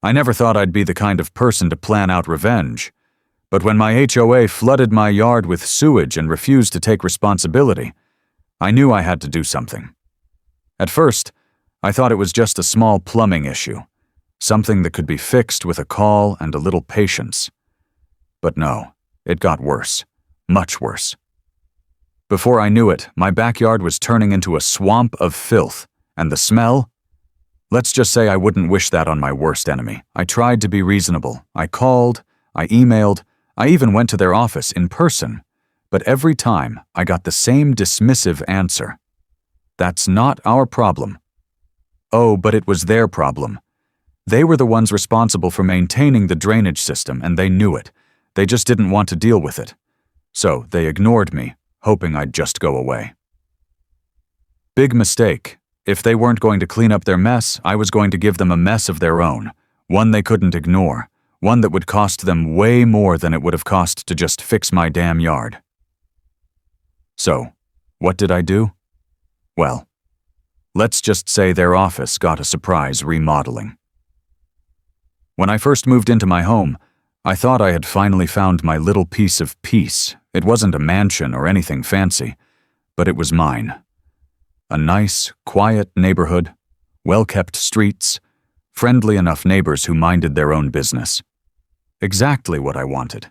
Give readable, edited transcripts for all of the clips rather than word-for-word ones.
I never thought I'd be the kind of person to plan out revenge. But when my HOA flooded my yard with sewage and refused to take responsibility, I knew I had to do something. At first, I thought it was just a small plumbing issue, something that could be fixed with a call and a little patience. But no, it got worse, much worse. Before I knew it, my backyard was turning into a swamp of filth, and the smell? Let's just say I wouldn't wish that on my worst enemy. I tried to be reasonable. I called, I emailed, I even went to their office in person, but every time I got the same dismissive answer. That's not our problem. Oh, but it was their problem. They were the ones responsible for maintaining the drainage system, and they knew it. They just didn't want to deal with it. So they ignored me, hoping I'd just go away. Big mistake. If they weren't going to clean up their mess, I was going to give them a mess of their own, one they couldn't ignore, one that would cost them way more than it would have cost to just fix my damn yard. So, what did I do? Well, let's just say their office got a surprise remodeling. When I first moved into my home, I thought I had finally found my little piece of peace. It wasn't a mansion or anything fancy, but it was mine. A nice, quiet neighborhood, well-kept streets, friendly enough neighbors who minded their own business. Exactly what I wanted.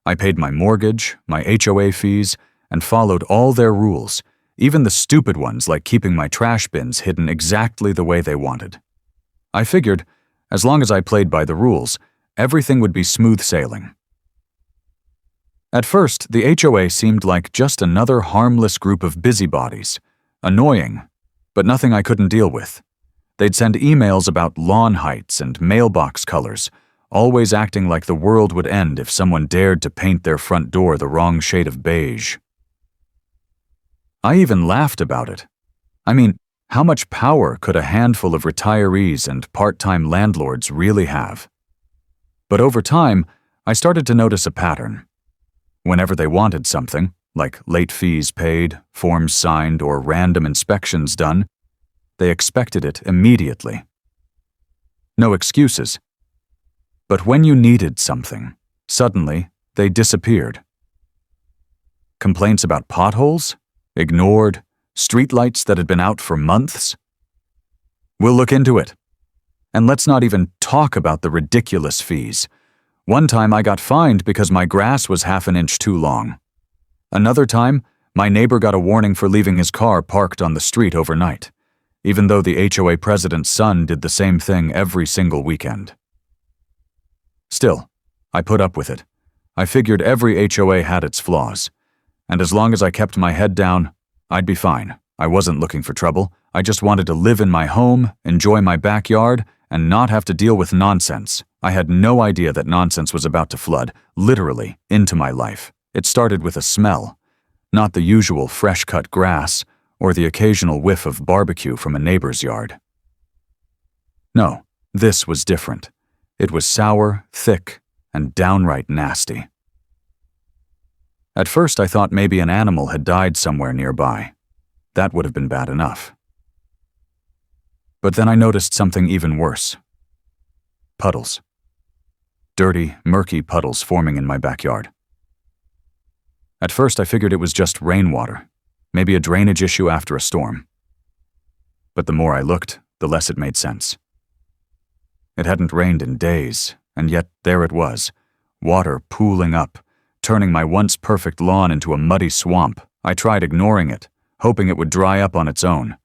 I paid my mortgage, my HOA fees, and followed all their rules, even the stupid ones like keeping my trash bins hidden exactly the way they wanted. I figured, as long as I played by the rules, everything would be smooth sailing. At first, the HOA seemed like just another harmless group of busybodies. Annoying, but nothing I couldn't deal with. They'd send emails about lawn heights and mailbox colors, always acting like the world would end if someone dared to paint their front door the wrong shade of beige. I even laughed about it. I mean, how much power could a handful of retirees and part-time landlords really have? But over time, I started to notice a pattern. Whenever they wanted something, like late fees paid, forms signed, or random inspections done, they expected it immediately. No excuses. But when you needed something, suddenly they disappeared. Complaints about potholes? Ignored? Streetlights that had been out for months? We'll look into it. And let's not even talk about the ridiculous fees. One time I got fined because my grass was half an inch too long. Another time, my neighbor got a warning for leaving his car parked on the street overnight, even though the HOA president's son did the same thing every single weekend. Still, I put up with it. I figured every HOA had its flaws, and as long as I kept my head down, I'd be fine. I wasn't looking for trouble. I just wanted to live in my home, enjoy my backyard, and not have to deal with nonsense. I had no idea that nonsense was about to flood, literally, into my life. It started with a smell, not the usual fresh-cut grass or the occasional whiff of barbecue from a neighbor's yard. No, this was different. It was sour, thick, and downright nasty. At first I thought maybe an animal had died somewhere nearby. That would have been bad enough. But then I noticed something even worse. Puddles. Dirty, murky puddles forming in my backyard. At first I figured it was just rainwater, maybe a drainage issue after a storm. But the more I looked, the less it made sense. It hadn't rained in days, and yet there it was, water pooling up, turning my once perfect lawn into a muddy swamp. I tried ignoring it, hoping it would dry up on its own.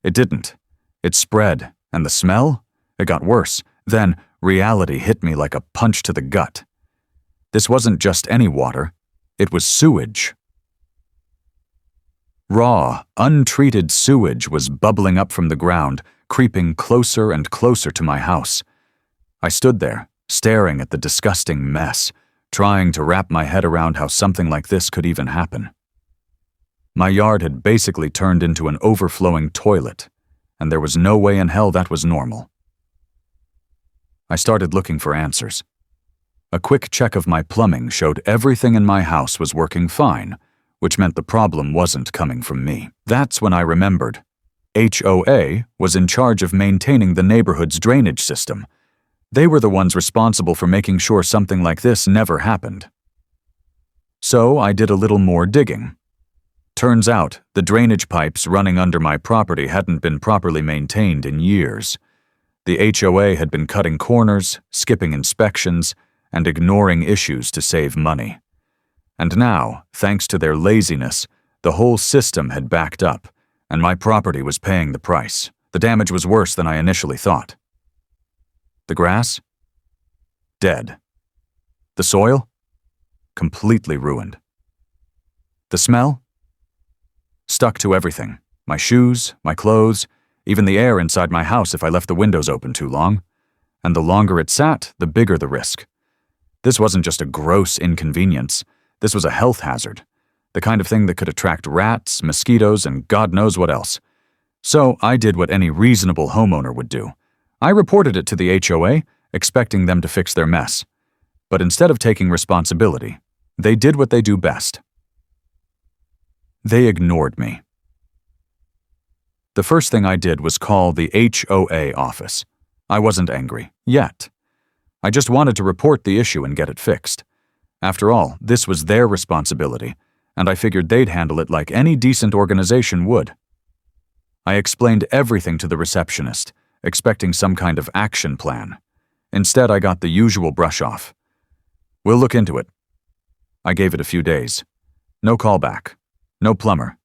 It didn't. It spread, and the smell? It got worse. Then reality hit me like a punch to the gut. This wasn't just any water. It was sewage. Raw, untreated sewage was bubbling up from the ground, creeping closer and closer to my house. I stood there, staring at the disgusting mess, trying to wrap my head around how something like this could even happen. My yard had basically turned into an overflowing toilet, and there was no way in hell that was normal. I started looking for answers. A quick check of my plumbing showed everything in my house was working fine, which meant the problem wasn't coming from me. That's when I remembered. HOA was in charge of maintaining the neighborhood's drainage system. They were the ones responsible for making sure something like this never happened. So I did a little more digging. Turns out, the drainage pipes running under my property hadn't been properly maintained in years. The HOA had been cutting corners, skipping inspections, and ignoring issues to save money. And now, thanks to their laziness, the whole system had backed up, and my property was paying the price. The damage was worse than I initially thought. The grass? Dead. The soil? Completely ruined. The smell? Stuck to everything. My shoes, my clothes, even the air inside my house if I left the windows open too long. And the longer it sat, the bigger the risk. This wasn't just a gross inconvenience. This was a health hazard. The kind of thing that could attract rats, mosquitoes, and God knows what else. So I did what any reasonable homeowner would do. I reported it to the HOA, expecting them to fix their mess. But instead of taking responsibility, they did what they do best. They ignored me. The first thing I did was call the HOA office. I wasn't angry, yet. I just wanted to report the issue and get it fixed. After all, this was their responsibility, and I figured they'd handle it like any decent organization would. I explained everything to the receptionist, expecting some kind of action plan. Instead, I got the usual brush off. We'll look into it. I gave it a few days. No callback. No plumber.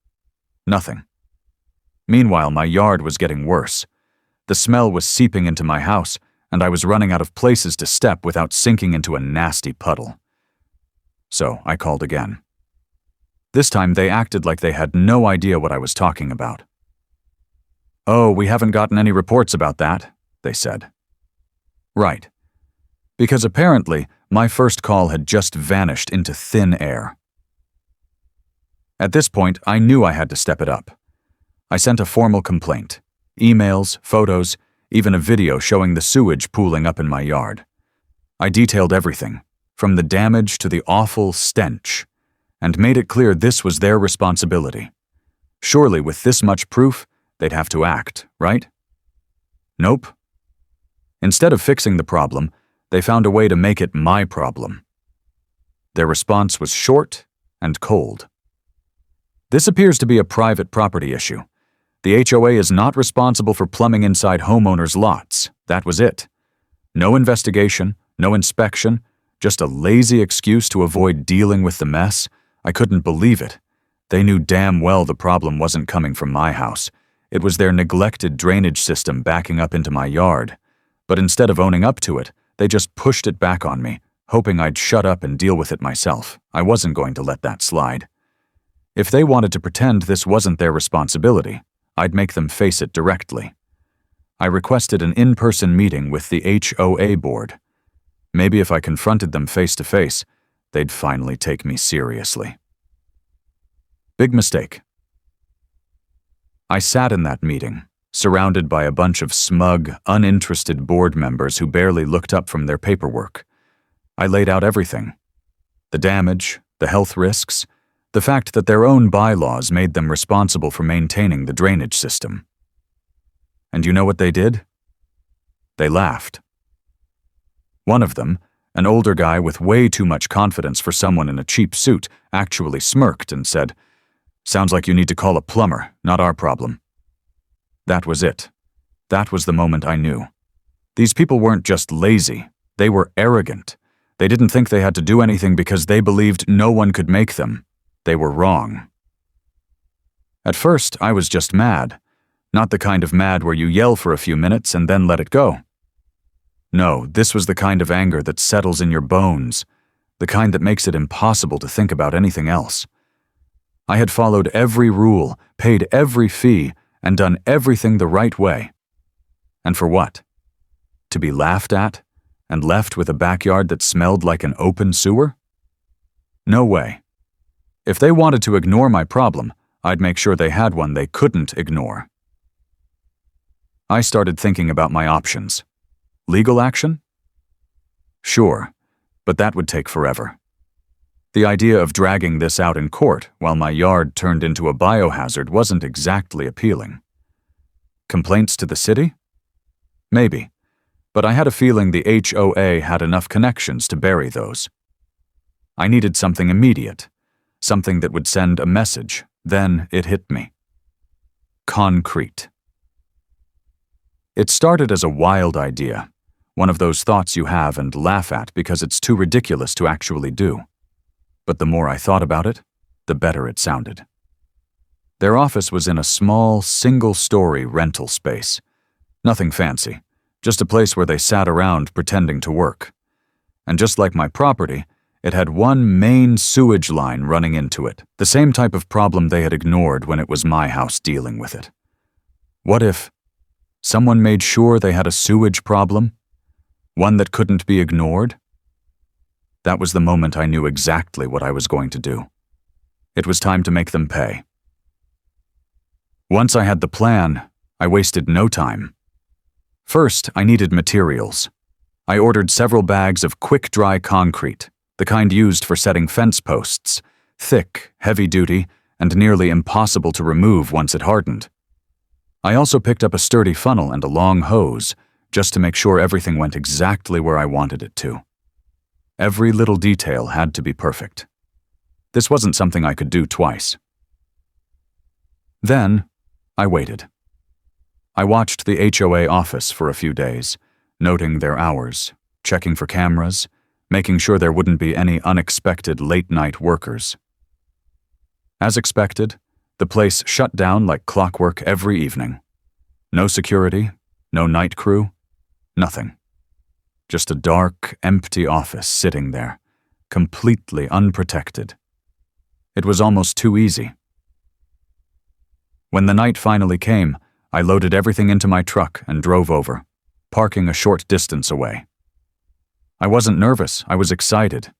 Nothing. Meanwhile, my yard was getting worse. The smell was seeping into my house, and I was running out of places to step without sinking into a nasty puddle. So I called again. This time they acted like they had no idea what I was talking about. "Oh, we haven't gotten any reports about that," they said. Right. Because apparently, my first call had just vanished into thin air. At this point, I knew I had to step it up. I sent a formal complaint. Emails, photos, even a video showing the sewage pooling up in my yard. I detailed everything, from the damage to the awful stench, and made it clear this was their responsibility. Surely, with this much proof, they'd have to act, right? Nope. Instead of fixing the problem, they found a way to make it my problem. Their response was short and cold. This appears to be a private property issue. The HOA is not responsible for plumbing inside homeowners' lots. That was it. No investigation, no inspection, just a lazy excuse to avoid dealing with the mess. I couldn't believe it. They knew damn well the problem wasn't coming from my house. It was their neglected drainage system backing up into my yard. But instead of owning up to it, they just pushed it back on me, hoping I'd shut up and deal with it myself. I wasn't going to let that slide. If they wanted to pretend this wasn't their responsibility, I'd make them face it directly. I requested an in-person meeting with the HOA board. Maybe if I confronted them face-to-face, they'd finally take me seriously. Big mistake. I sat in that meeting, surrounded by a bunch of smug, uninterested board members who barely looked up from their paperwork. I laid out everything. The damage, the health risks, the fact that their own bylaws made them responsible for maintaining the drainage system. And you know what they did? They laughed. One of them, an older guy with way too much confidence for someone in a cheap suit, actually smirked and said, "Sounds like you need to call a plumber, not our problem." That was it. That was the moment I knew. These people weren't just lazy, they were arrogant. They didn't think they had to do anything because they believed no one could make them. They were wrong. At first, I was just mad. Not the kind of mad where you yell for a few minutes and then let it go. No, this was the kind of anger that settles in your bones, the kind that makes it impossible to think about anything else. I had followed every rule, paid every fee, and done everything the right way. And for what? To be laughed at and left with a backyard that smelled like an open sewer? No way. If they wanted to ignore my problem, I'd make sure they had one they couldn't ignore. I started thinking about my options. Legal action? Sure, but that would take forever. The idea of dragging this out in court while my yard turned into a biohazard wasn't exactly appealing. Complaints to the city? Maybe, but I had a feeling the HOA had enough connections to bury those. I needed something immediate, something that would send a message. Then it hit me. Concrete. It started as a wild idea, one of those thoughts you have and laugh at because it's too ridiculous to actually do. But the more I thought about it, the better it sounded. Their office was in a small, single-story rental space. Nothing fancy, just a place where they sat around pretending to work. And just like my property, it had one main sewage line running into it, the same type of problem they had ignored when it was my house dealing with it. What if someone made sure they had a sewage problem? One that couldn't be ignored? That was the moment I knew exactly what I was going to do. It was time to make them pay. Once I had the plan, I wasted no time. First, I needed materials. I ordered several bags of quick-dry concrete, the kind used for setting fence posts, thick, heavy-duty, and nearly impossible to remove once it hardened. I also picked up a sturdy funnel and a long hose, just to make sure everything went exactly where I wanted it to. Every little detail had to be perfect. This wasn't something I could do twice. Then, I waited. I watched the HOA office for a few days, noting their hours, checking for cameras, making sure there wouldn't be any unexpected late-night workers. As expected, the place shut down like clockwork every evening. No security, no night crew, nothing. Just a dark, empty office sitting there, completely unprotected. It was almost too easy. When the night finally came, I loaded everything into my truck and drove over, parking a short distance away. I wasn't nervous, I was excited.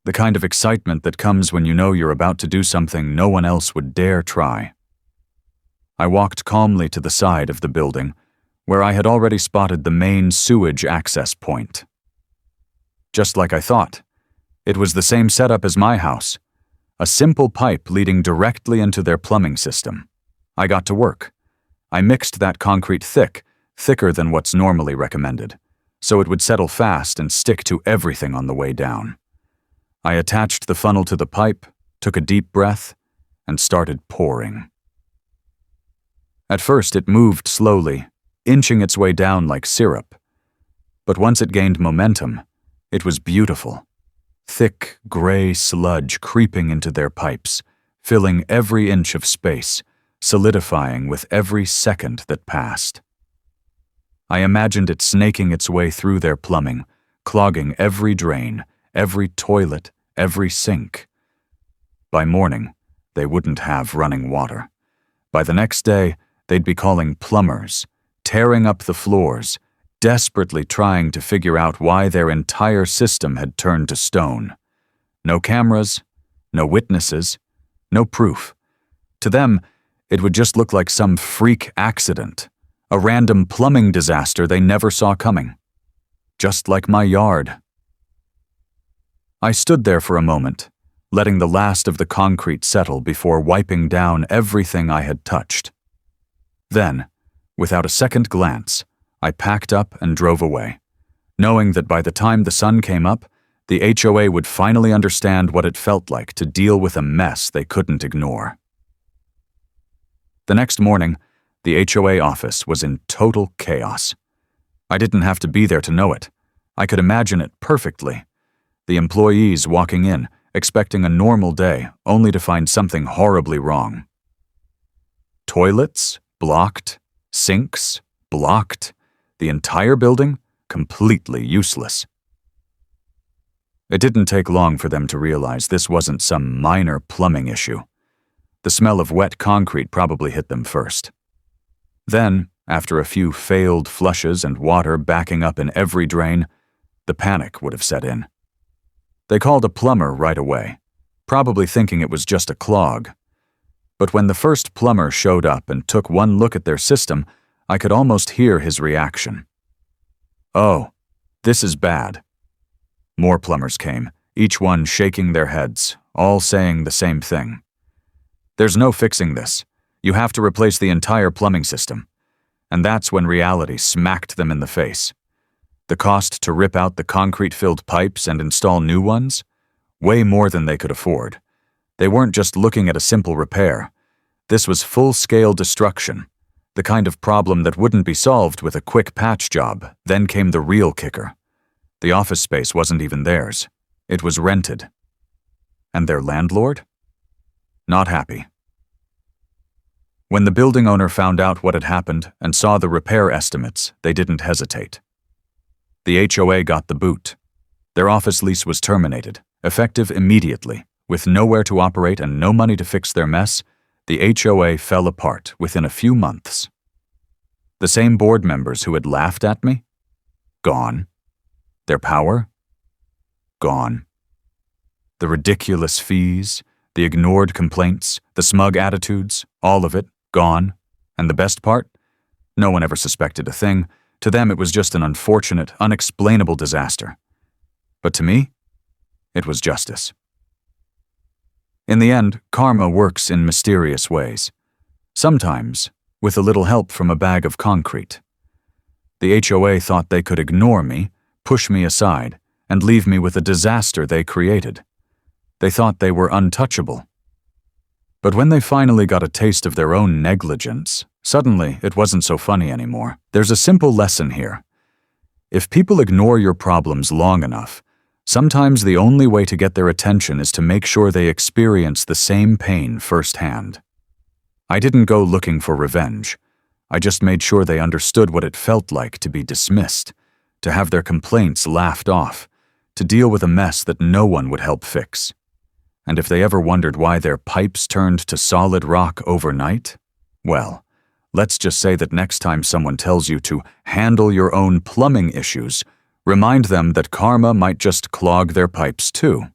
The kind of excitement that comes when you know you're about to do something no one else would dare try. I walked calmly to the side of the building, where I had already spotted the main sewage access point. Just like I thought, it was the same setup as my house, a simple pipe leading directly into their plumbing system. I got to work. I mixed that concrete thicker than what's normally recommended, so it would settle fast and stick to everything on the way down. I attached the funnel to the pipe, took a deep breath, and started pouring. At first it moved slowly, inching its way down like syrup. But once it gained momentum, it was beautiful. Thick, gray sludge creeping into their pipes, filling every inch of space, solidifying with every second that passed. I imagined it snaking its way through their plumbing, clogging every drain, every toilet, every sink. By morning, they wouldn't have running water. By the next day, they'd be calling plumbers, tearing up the floors, desperately trying to figure out why their entire system had turned to stone. No cameras, no witnesses, no proof. To them, it would just look like some freak accident, a random plumbing disaster they never saw coming. Just like my yard. I stood there for a moment, letting the last of the concrete settle before wiping down everything I had touched. Then, without a second glance, I packed up and drove away, knowing that by the time the sun came up, the HOA would finally understand what it felt like to deal with a mess they couldn't ignore. The next morning, the HOA office was in total chaos. I didn't have to be there to know it. I could imagine it perfectly. The employees walking in, expecting a normal day, only to find something horribly wrong. Toilets blocked, sinks blocked, the entire building completely useless. It didn't take long for them to realize this wasn't some minor plumbing issue. The smell of wet concrete probably hit them first. Then, after a few failed flushes and water backing up in every drain, the panic would have set in. They called a plumber right away, probably thinking it was just a clog. But when the first plumber showed up and took one look at their system, I could almost hear his reaction. "Oh, this is bad." More plumbers came, each one shaking their heads, all saying the same thing. "There's no fixing this. You have to replace the entire plumbing system." And that's when reality smacked them in the face. The cost to rip out the concrete-filled pipes and install new ones? Way more than they could afford. They weren't just looking at a simple repair. This was full-scale destruction, the kind of problem that wouldn't be solved with a quick patch job. Then came the real kicker. The office space wasn't even theirs. It was rented. And their landlord? Not happy. When the building owner found out what had happened and saw the repair estimates, they didn't hesitate. The HOA got the boot. Their office lease was terminated, effective immediately. With nowhere to operate and no money to fix their mess, the HOA fell apart within a few months. The same board members who had laughed at me? Gone. Their power? Gone. The ridiculous fees, the ignored complaints, the smug attitudes, all of it, gone. And the best part? No one ever suspected a thing. To them it was just an unfortunate, unexplainable disaster. But to me, it was justice. In the end, karma works in mysterious ways. Sometimes, with a little help from a bag of concrete. The HOA thought they could ignore me, push me aside, and leave me with a disaster they created. They thought they were untouchable. But when they finally got a taste of their own negligence, suddenly it wasn't so funny anymore. There's a simple lesson here. If people ignore your problems long enough, sometimes the only way to get their attention is to make sure they experience the same pain firsthand. I didn't go looking for revenge. I just made sure they understood what it felt like to be dismissed, to have their complaints laughed off, to deal with a mess that no one would help fix. And if they ever wondered why their pipes turned to solid rock overnight, well, let's just say that next time someone tells you to handle your own plumbing issues, remind them that karma might just clog their pipes too.